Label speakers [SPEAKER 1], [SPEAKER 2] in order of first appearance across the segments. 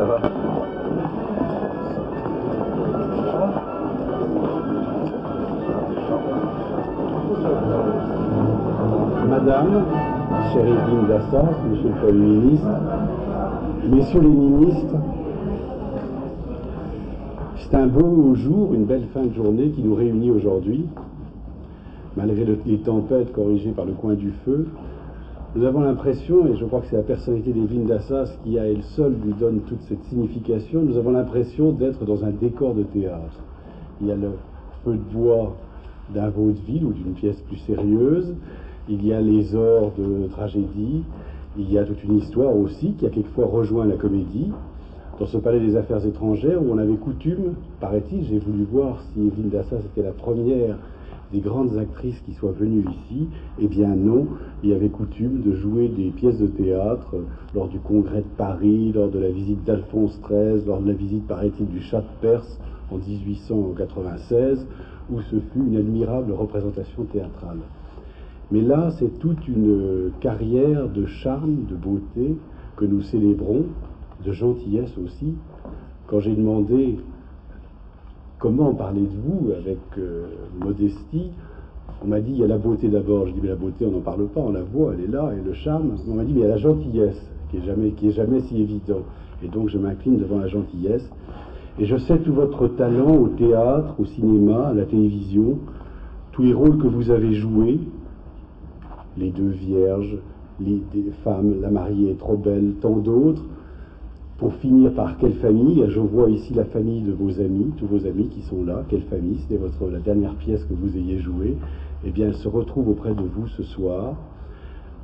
[SPEAKER 1] va.
[SPEAKER 2] Madame, chère Evelyne Dassas, Monsieur le Premier ministre, Messieurs les ministres, c'est un beau jour, une belle fin de journée qui nous réunit aujourd'hui. Malgré les tempêtes corrigées par le coin du feu, nous avons l'impression, et je crois que c'est la personnalité d'Evelyne Dassas qui à elle seule lui donne toute cette signification, nous avons l'impression d'être dans un décor de théâtre. Il y a le feu de bois d'un vaudeville ou d'une pièce plus sérieuse, il y a les ors de tragédie, il y a toute une histoire aussi qui a quelquefois rejoint la comédie. Dans ce palais des affaires étrangères où on avait coutume, paraît-il, j'ai voulu voir si Evelyne Dassas était la première des grandes actrices qui soient venues ici, eh bien non, il y avait coutume de jouer des pièces de théâtre lors du congrès de Paris, lors de la visite d'Alphonse XIII, lors de la visite, paraît-il, du Shah de Perse en 1896, où ce fut une admirable représentation théâtrale. Mais là, c'est toute une carrière de charme, de beauté que nous célébrons, de gentillesse aussi. Quand j'ai demandé comment parler de vous avec modestie, on m'a dit il y a la beauté d'abord. Je dis mais la beauté on n'en parle pas, on la voit, elle est là, et le charme. On m'a dit mais il y a la gentillesse qui est jamais si évident. Et donc je m'incline devant la gentillesse. Et je sais tout votre talent au théâtre, au cinéma, à la télévision, tous les rôles que vous avez joués, les deux vierges, des femmes, la mariée est trop belle, tant d'autres. Pour finir par quelle famille? Je vois ici la famille de vos amis, tous vos amis qui sont là. Quelle famille? C'était la dernière pièce que vous ayez jouée. Eh bien, elle se retrouve auprès de vous ce soir.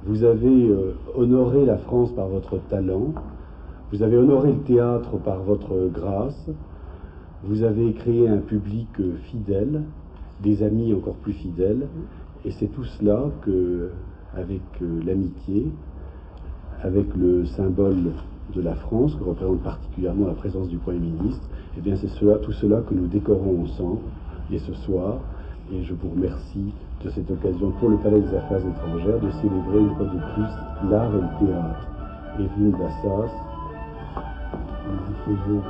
[SPEAKER 2] Vous avez honoré la France par votre talent. Vous avez honoré le théâtre par votre grâce. Vous avez créé un public fidèle, des amis encore plus fidèles. Et c'est tout cela que, avec l'amitié, avec le symbole de la France, que représente particulièrement la présence du Premier ministre, eh bien c'est tout cela que nous décorons ensemble, et ce soir, et je vous remercie de cette occasion pour le Palais des Affaires étrangères de célébrer une fois de plus l'art et le théâtre. Evelyne Dassas, nous faisons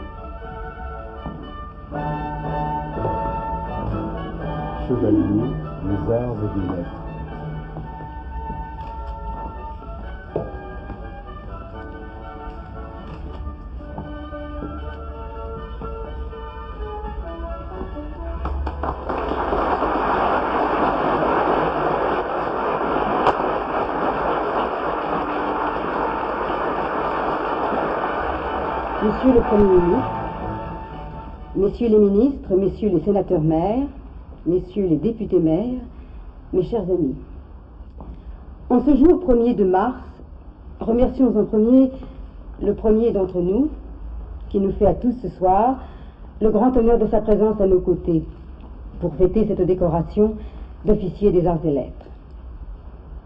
[SPEAKER 2] chevalier des arts et des lettres.
[SPEAKER 3] Monsieur le Premier ministre, Messieurs les ministres, Messieurs les sénateurs-maires, Messieurs les députés-maires, mes chers amis. En ce jour 1er de mars, remercions en premier le premier d'entre nous, qui nous fait à tous ce soir le grand honneur de sa présence à nos côtés, pour fêter cette décoration d'officier des arts et lettres.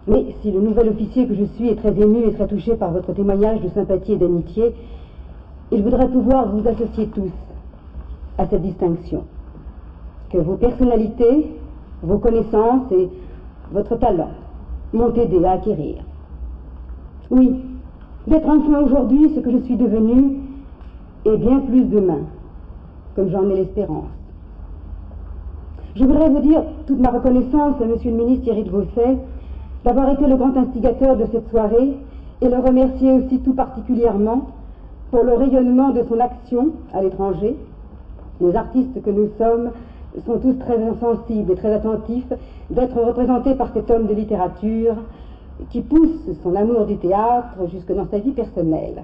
[SPEAKER 3] Mais si le nouvel officier que je suis est très ému et très touché par votre témoignage de sympathie et d'amitié, il voudrait pouvoir vous associer tous à cette distinction. Que vos personnalités, vos connaissances et votre talent m'ont aidé à acquérir. Oui, d'être enfin aujourd'hui ce que je suis devenue, et bien plus demain, comme j'en ai l'espérance. Je voudrais vous dire toute ma reconnaissance à Monsieur le ministre Thierry de Vaucet d'avoir été le grand instigateur de cette soirée et le remercier aussi tout particulièrement pour le rayonnement de son action à l'étranger. Les artistes que nous sommes sont tous très sensibles et très attentifs d'être représentés par cet homme de littérature qui pousse son amour du théâtre jusque dans sa vie personnelle,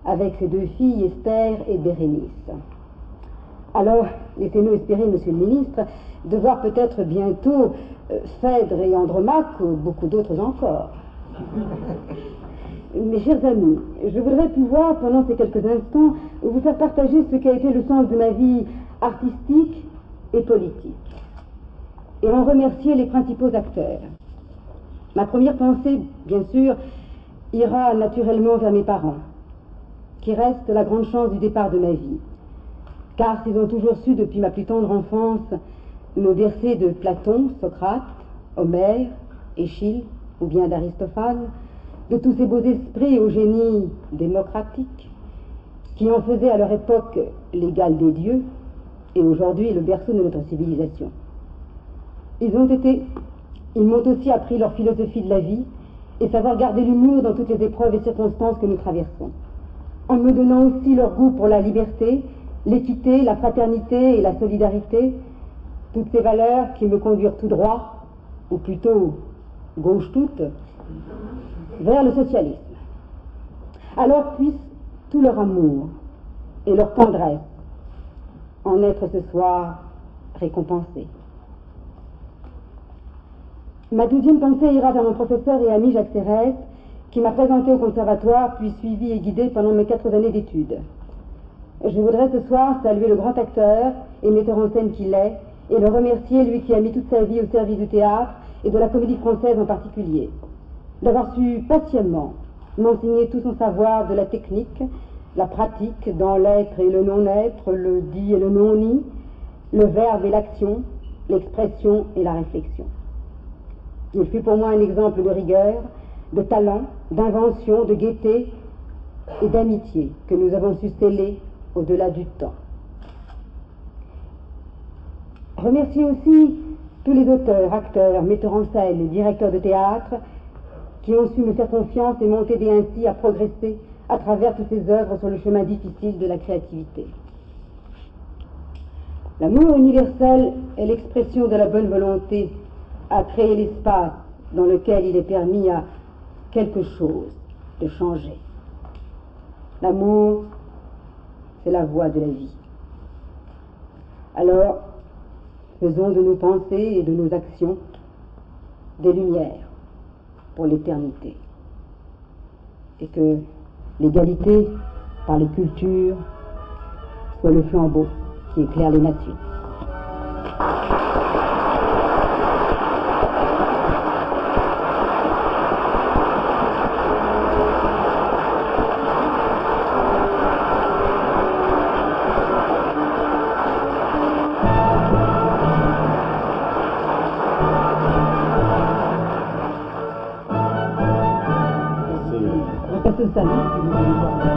[SPEAKER 3] avec ses deux filles Esther et Bérénice. Alors, laissez-nous espérer, Monsieur le ministre, de voir peut-être bientôt Phèdre et Andromaque ou beaucoup d'autres encore. Mes chers amis, je voudrais pouvoir, pendant ces quelques instants, vous faire partager ce qui a été le sens de ma vie artistique et politique, et en remercier les principaux acteurs. Ma première pensée, bien sûr, ira naturellement vers mes parents, qui restent la grande chance du départ de ma vie, car s'ils ont toujours su, depuis ma plus tendre enfance, me bercer de Platon, Socrate, Homère, Échille, ou bien d'Aristophane, de tous ces beaux esprits au génie démocratique, qui en faisaient à leur époque l'égal des dieux et aujourd'hui le berceau de notre civilisation. Ils m'ont aussi appris leur philosophie de la vie et savoir garder l'humour dans toutes les épreuves et circonstances que nous traversons, en me donnant aussi leur goût pour la liberté, l'équité, la fraternité et la solidarité, toutes ces valeurs qui me conduisent tout droit, ou plutôt gauche toute, vers le socialisme. Alors puisse tout leur amour et leur tendresse en être ce soir récompensés. Ma 12e pensée ira vers mon professeur et ami Jacques Serres, qui m'a présenté au conservatoire, puis suivi et guidé pendant mes 4 années d'études. Je voudrais ce soir saluer le grand acteur et metteur en scène qu'il est, et le remercier, lui qui a mis toute sa vie au service du théâtre et de la comédie française en particulier, d'avoir su patiemment m'enseigner tout son savoir de la technique, la pratique dans l'être et le non-être, le dit et le non-dit, le verbe et l'action, l'expression et la réflexion. Il fut pour moi un exemple de rigueur, de talent, d'invention, de gaieté et d'amitié que nous avons su sceller au-delà du temps. Remercier aussi tous les auteurs, acteurs, metteurs en scène et directeurs de théâtre qui ont su me faire confiance et m'ont aidé ainsi à progresser à travers toutes ces œuvres sur le chemin difficile de la créativité. L'amour universel est l'expression de la bonne volonté à créer l'espace dans lequel il est permis à quelque chose de changer. L'amour, c'est la voie de la vie. Alors, faisons de nos pensées et de nos actions des lumières pour l'éternité. Et que l'égalité par les cultures soit le flambeau qui éclaire les nations. Salut.